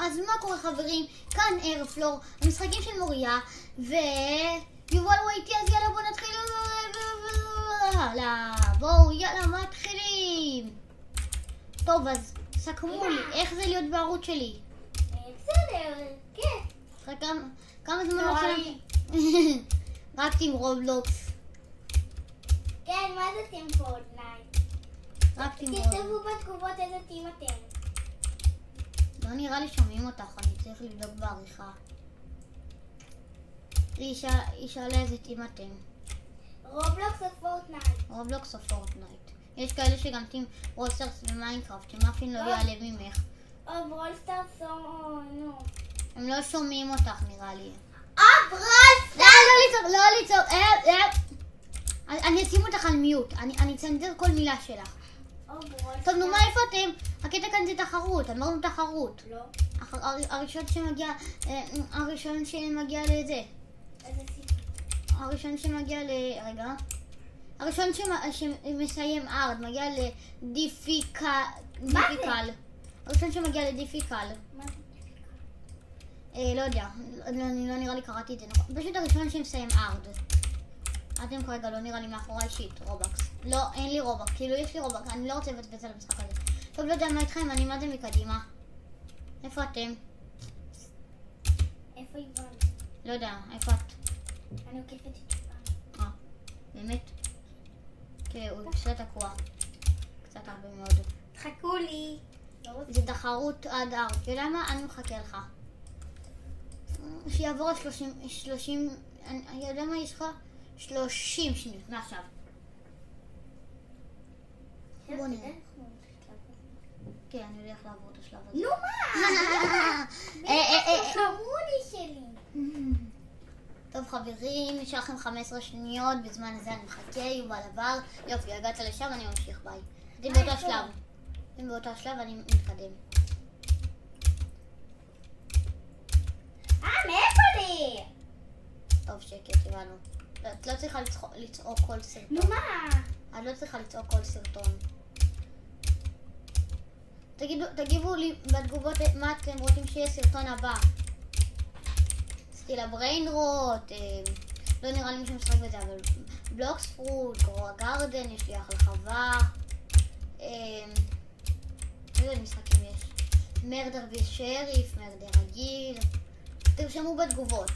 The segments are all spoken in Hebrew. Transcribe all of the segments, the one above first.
אז מה קורה חברים? כאן איירפלור, המשחקים של מוריה, ויובל הוא איתי, אז יאללה בוא נתחיל. בואו, יאללה, מתחילים. טוב, אז סכמו לי, איך זה להיות בערוץ שלי? בסדר, כן. אחרי כמה זמן לא שלמתי? רק עם רובלוקס. כן, מה זה טים פורטנייט? רק עם רובלוקס. תכתבו בתגובות איזה טים אתם. לא נראה לי שומעים אותך, אני צריך לבדוק בעריכה. היא שאלה איזה טים אתם. רובלוקס או פורטנייט? רובלוקס או פורטנייט. יש כאלה שגם טים רולסטרס ומיינקראפט, שמאפין לא יעלה ממך. או ברולסטארס או נו. הם לא שומעים אותך נראה לי. ברולסטארס! לא לצעוק. אני אשים אותך על מיוט, אני אצנזר כל מילה שלך. או ברולסטארס. טוב, נו, מה איפה אתם? הקטע כאן זה תחרות, אמרנו תחרות. לא. הראשון שמגיע לזה. איזה סיפור? הראשון שמגיע רגע. הראשון שמסיים ארד, מגיע לדיפיקל. הראשון שמגיע לדיפיקל. מה זה? לא יודע, לא נראה לי קראתי את זה נכון. פשוט הראשון שמסיים ארד. אתם כרגע לא נראה לי מאחורי שיט, רובקס. לא, אין לי רובקס, כאילו יש לי רובקס, אני לא רוצה לבצבץ על המשחק הזה. טוב, לא יודע מה איתכם, אני מה זה מקדימה. איפה אתם? איפה יובל? לא יודע, איפה את? אני עוקפת את יובל. באמת? כן, הוא קצת תקוע. קצת הרבה מאוד. חכו לי. זה תחרות עד ארד. אתה יודע מה? אני מחכה לך. שיעבור ה-30... אני יודע מה יש לך? 30 שניות, מעכשיו. בוא נראה. כן, אני הולך לעבור את השלב הזה. נו מה? חמודי שלי. טוב חברים, נשאר לכם 15 שניות, בזמן הזה אני מחכה, יובל עבר. יופי, הגעת לשם, אני ממשיך, ביי. אתם באותו שלב. אתם באותו שלב, אני מתקדם. מאיפה לי? טוב, שקט, הבנו. את לא צריכה לצעוק כל סרטון. נו מה? את לא צריכה לצעוק כל סרטון. תגיבו לי בתגובות מה אתם רוצים שיהיה סרטון הבא. סטילה בריינרוט, לא נראה לי מישהו משחק בזה, אבל בלוקס פרוט, גרוע גרדן, יש לי אחלה חווה. איזה משחקים יש? מרדר ושריף, מרדר רגיל. תרשמו בתגובות.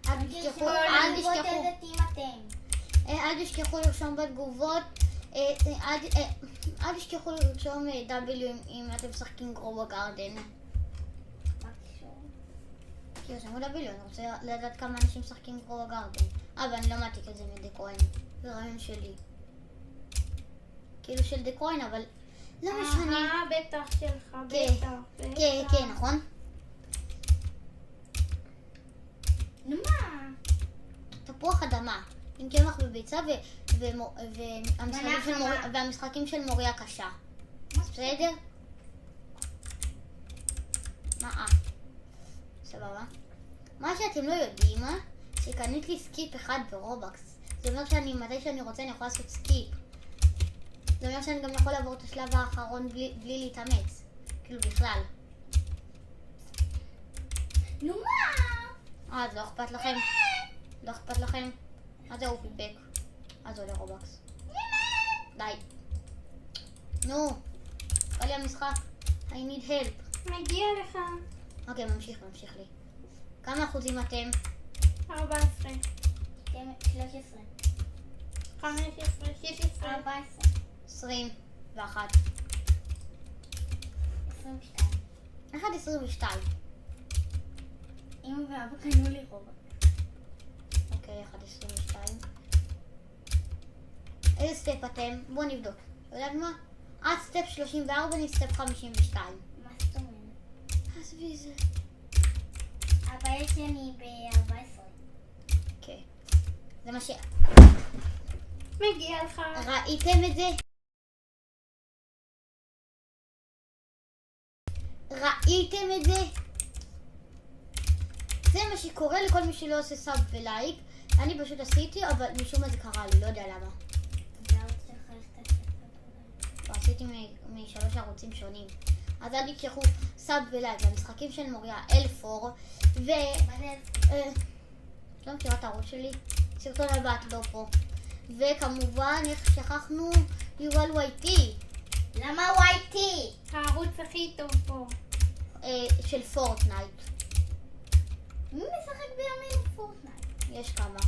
אל תשכחו לרשום בתגובות. אל תשכחו לרשום W אם אתם משחקים גרוע גרדן. תרשמו W, אני רוצה לדעת כמה אנשים משחקים גרוע גרדן. ואני לא מעתיק את זה מדקוין. זה רעיון שלי. כאילו של דקוין, אבל לא משנה. בטח שלך, בטח. כן, נכון? נו מה? תפוח אדמה, עם קמח וביצה והמשחקים של מוריה קשה. בסדר? מה? סבבה. מה שאתם לא יודעים, שקנית לי סקיפ אחד ברובקס. זה אומר מתי שאני רוצה אני יכולה לעשות סקיפ. זה אומר שאני גם יכול לעבור את השלב האחרון בלי להתאמץ. כאילו בכלל. נו מה? אז לא אכפת לכם? לא אכפת לכם? אז זהו, פידבק. אז עולה רובקס. די. נו, קרא לי המשחק. I need help. מגיע לך. אוקיי, ממשיך לי. כמה אחוזים אתם? 14. 13. 15. 16. 14. 21. 22. 22. אמא ואבא קנו לי רובע. אוקיי, 22. איזה סטפ אתם? בואו נבדוק. יודעת מה? עד סטפ 34 אני סטפ 52. מה זאת אומרת? עזבי זה. הבעיה שאני ב-14. אוקיי. זה מה ש... מגיע לך. ראיתם את זה? ראיתם את זה? זה מה שקורה לכל מי שלא עושה סאב ולייק. אני פשוט עשיתי, אבל משום מה זה קרה לי, לא יודע למה. עשיתי משלוש ערוצים שונים. אז אל תשכחו סאב ולייק למשחקים של מוריה אלפור, ו... לא מכירה את הערוץ שלי, סרטון הבא לא פה. וכמובן, איך שכחנו, יובל YT. למה YT? הערוץ הכי טוב פה. של פורטנייט. מי משחק בימינו פורטנייט? יש כמה.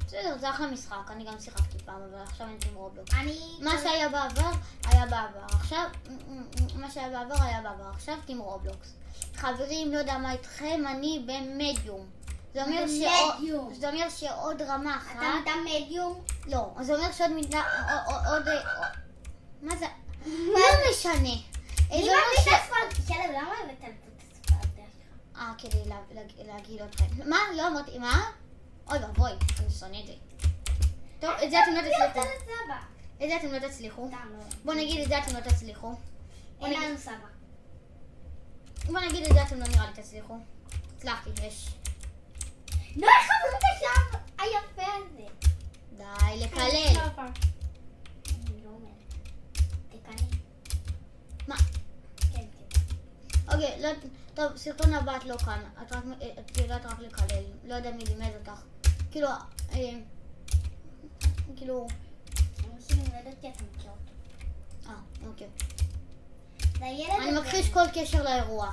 בסדר, זה אחלה משחק, אני גם שיחקתי פעם, אבל עכשיו אני עם רובלוקס. מה שהיה בעבר, היה בעבר. עכשיו, מה שהיה בעבר, היה בעבר. עכשיו עם רובלוקס. חברים, לא יודע מה איתכם, אני במדיום. זה אומר שעוד רמה אחת... אתה מידה מדיום? לא, זה אומר שעוד מידה... מה זה? לא משנה. מי מביא את הספרד? שלב, למה הבאת את הספרד? כדי להגיד אתכם. מה? לא אמרתי, מה? אוי ואבוי, אני שונא את זה. טוב, את זה אתם לא תצליחו. את זה אתם לא תצליחו. בוא נגיד את זה אתם לא תצליחו. אין לנו סבא. בוא נגיד את זה אתם לא נראה לי תצליחו. הצלחתי, יש. לא, איך עברו את השלב היפה הזה? די, לקלל. אני לא אומרת. תקני. מה? כן. אוקיי, לא, טוב, סרטון הבא את לא כאן. את יודעת רק לקלל. לא יודע מי לימד אותך. כאילו... מי שלימד אותי את מכיר אותו. אוקיי. זה הילד הזה. אני מכחיש כל קשר לאירוע.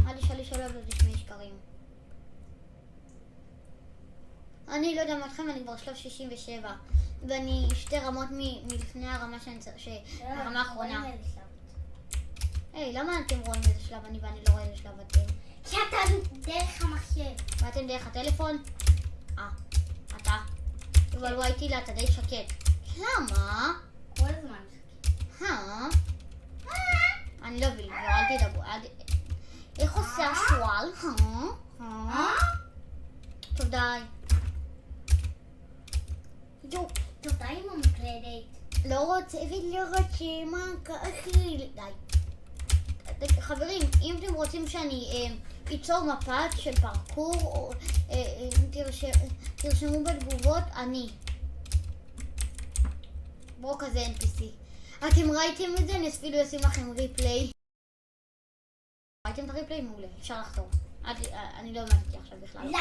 אל תשאלי שלא תשמעי שקרים. אני לא יודע מה אתכם, אני כבר שלב 67. ואני 2 רמות מלפני הרמה הרמה האחרונה. היי, למה אתם רואים איזה שלב אני ואני לא רואה איזה שלב אתם? כי אתה דרך המחשב. ואתם דרך הטלפון? אתה. אבל הוא הייתי לה, אתה די שקט. למה? כל הזמן שקט. אני לא מבין, אל תדברו. איך עושה השועל? טוב, די. טוב, די עם המקלדת. לא רוצה מה כאחי. די. חברים, אם אתם רוצים שאני ייצור מפה של פרקור, או תרשמו בתגובות, אני. בואו כזה NPC. אתם ראיתם את זה? אני אפילו אשים לכם ריפליי. ראיתם את הריפליי? מעולה, אפשר לחזור. אני לא למדתי עכשיו בכלל. לא.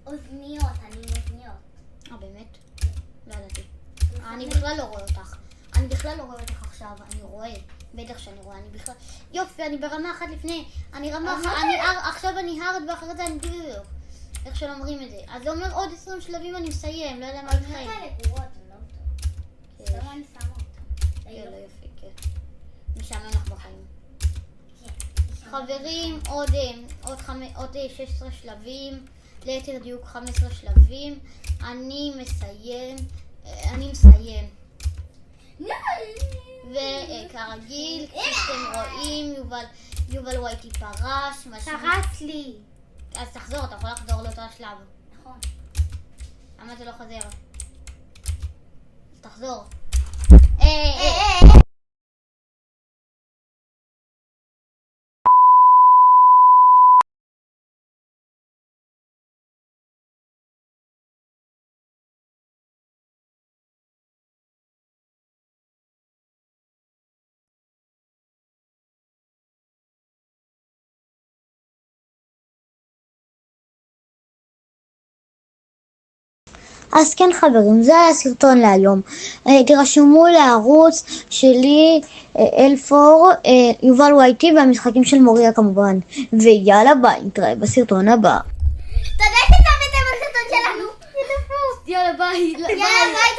אוזניות, אני עם אוזניות. באמת? לא ידעתי. אני בכלל לא רואה אותך. אני בכלל לא רואה אותך עכשיו, אני רואה. בטח שאני רואה, אני בכלל... יופי, אני ברמה אחת לפני. אני רמה אחת, עכשיו אני הרד ואחרי זה אני דיוק. איך שלא אומרים את זה. אז זה אומר עוד 20 שלבים אני מסיים, לא יודע מה איתכם. האוזניות האלה גרועות, אני לא טוב. זה לא אני שמה אותם. כן, לא יופי, כן. משעמם לך בחיים. חברים, עוד 16 שלבים, ליתר דיוק 15 שלבים. אני מסיים. וכרגיל, כפי שאתם רואים, יובל YT פרש. פרץ לי. אז תחזור, אתה יכול לחזור לאותו השלב. נכון. למה זה לא חוזר? תחזור. אז כן חברים, זה היה הסרטון להיום. תרשמו לערוץ שלי אלפור, יובל YT והמשחקים של מוריה כמובן. ויאללה ביי, נתראה בסרטון הבא. תודה שצפיתם בסרטון שלנו. יאללה ביי. יאללה ביי.